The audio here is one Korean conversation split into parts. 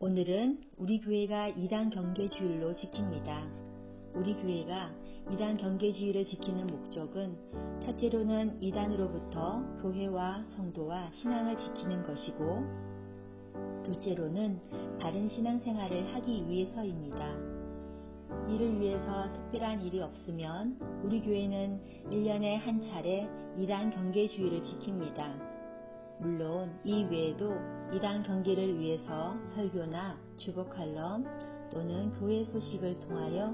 오늘은 우리 교회가 이단 경계주일로 지킵니다. 우리 교회가 이단 경계주일을 지키는 목적은 첫째로는 이단으로부터 교회와 성도와 신앙을 지키는 것이고, 둘째로는 바른 신앙생활을 하기 위해서입니다. 이를 위해서 특별한 일이 없으면 우리 교회는 1년에 한 차례 이단 경계주일을 지킵니다. 물론 이 외에도 이단 경계를 위해서 설교나 주보칼럼 또는 교회 소식을 통하여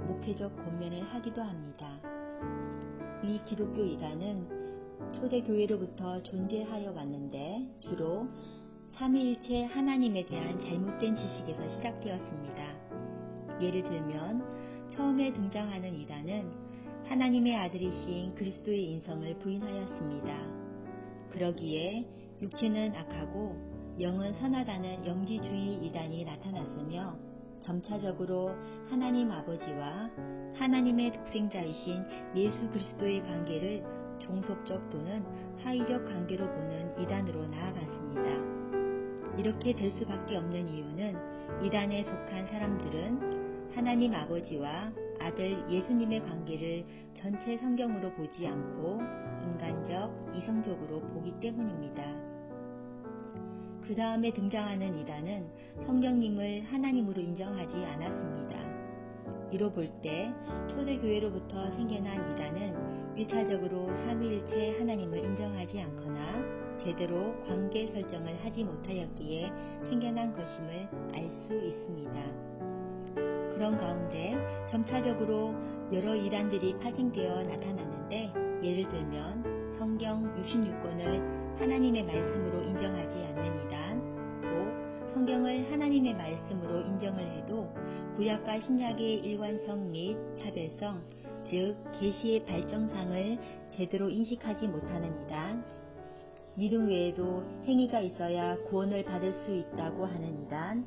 목회적 권면을 하기도 합니다. 이 기독교 이단은 초대교회로부터 존재하여 왔는데 주로 삼위일체 하나님에 대한 잘못된 지식에서 시작되었습니다. 예를 들면 처음에 등장하는 이단은 하나님의 아들이신 그리스도의 인성을 부인하였습니다. 그러기에 육체는 악하고 영은 선하다는 영지주의 이단이 나타났으며, 점차적으로 하나님 아버지와 하나님의 독생자이신 예수 그리스도의 관계를 종속적 또는 하위적 관계로 보는 이단으로 나아갔습니다. 이렇게 될 수밖에 없는 이유는 이단에 속한 사람들은 하나님 아버지와 아들 예수님의 관계를 전체 성경으로 보지 않고 인간적, 이성적으로 보기 때문입니다. 그 다음에 등장하는 이단은 성령님을 하나님으로 인정하지 않았습니다. 이로 볼 때 초대교회로부터 생겨난 이단은 1차적으로 삼위일체 하나님을 인정하지 않거나 제대로 관계 설정을 하지 못하였기에 생겨난 것임을 알 수 있습니다. 그런 가운데 점차적으로 여러 이단들이 파생되어 나타났는데, 예를 들면 성경 66권을 하나님의 말씀으로 인정하지 않는 이단, 또 성경을 하나님의 말씀으로 인정을 해도 구약과 신약의 일관성 및 차별성, 즉 계시의 발정상을 제대로 인식하지 못하는 이단, 믿음 외에도 행위가 있어야 구원을 받을 수 있다고 하는 이단,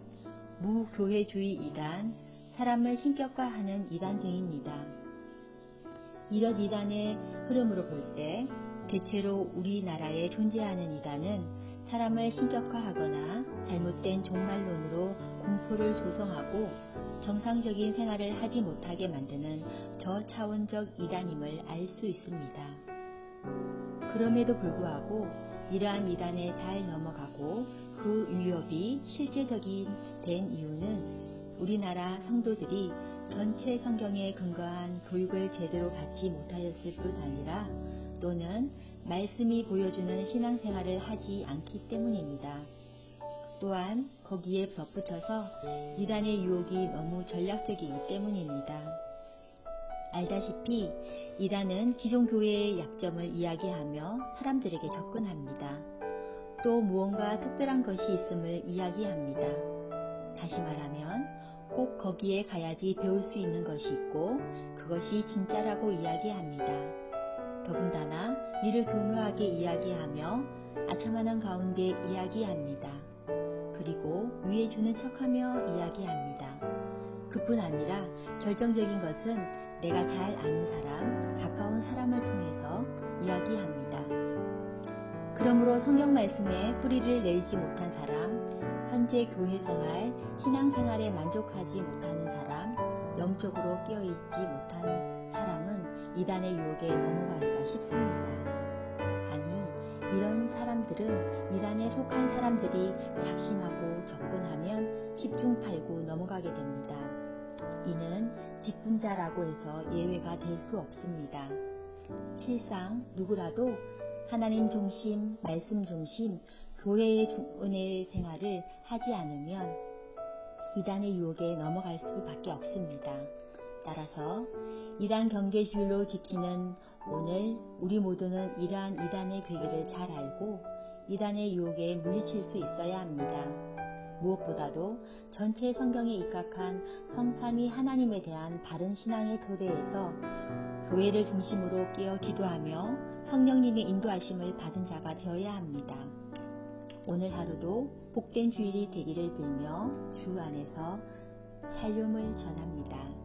무교회주의 이단, 사람을 신격화하는 이단 등입니다. 이런 이단의 흐름으로 볼 때 대체로 우리나라에 존재하는 이단은 사람을 신격화하거나 잘못된 종말론으로 공포를 조성하고 정상적인 생활을 하지 못하게 만드는 저차원적 이단임을 알 수 있습니다. 그럼에도 불구하고 이러한 이단에 잘 넘어가고 그 위협이 실제적인 된 이유는 우리나라 성도들이 전체 성경에 근거한 교육을 제대로 받지 못하였을 뿐 아니라, 또는 말씀이 보여주는 신앙생활을 하지 않기 때문입니다. 또한 거기에 덧붙여서 이단의 유혹이 너무 전략적이기 때문입니다. 알다시피 이단은 기존 교회의 약점을 이야기하며 사람들에게 접근합니다. 또 무언가 특별한 것이 있음을 이야기합니다. 다시 말하면 꼭 거기에 가야지 배울 수 있는 것이 있고 그것이 진짜라고 이야기합니다. 더군다나 이를 교묘하게 이야기하며 아첨하는 가운데 이야기합니다. 그리고 위에 주는 척하며 이야기합니다. 그뿐 아니라 결정적인 것은 내가 잘 아는 사람, 가까운 사람을 통해서 이야기합니다. 그러므로 성경 말씀에 뿌리를 내리지 못한 사람, 현재 교회 생활, 신앙생활에 만족하지 못하는 사람, 영적으로 깨어있지 못한 사람은 이단의 유혹에 넘어가기가 쉽습니다. 아니, 이런 사람들은 이단에 속한 사람들이 작심하고 접근하면 10중8구 넘어가게 됩니다. 이는 직분자라고 해서 예외가 될 수 없습니다. 실상 누구라도 하나님 중심, 말씀 중심, 교회의 은혜 생활을 하지 않으면 이단의 유혹에 넘어갈 수밖에 없습니다. 따라서 이단 경계주일로 지키는 오늘 우리 모두는 이러한 이단의 괴계를 잘 알고 이단의 유혹에 물리칠 수 있어야 합니다. 무엇보다도 전체 성경에 입각한 성삼위 하나님에 대한 바른 신앙의 토대에서 교회를 중심으로 깨어 기도하며 성령님의 인도하심을 받은 자가 되어야 합니다. 오늘 하루도 복된 주일이 되기를 빌며 주 안에서 살림을 전합니다.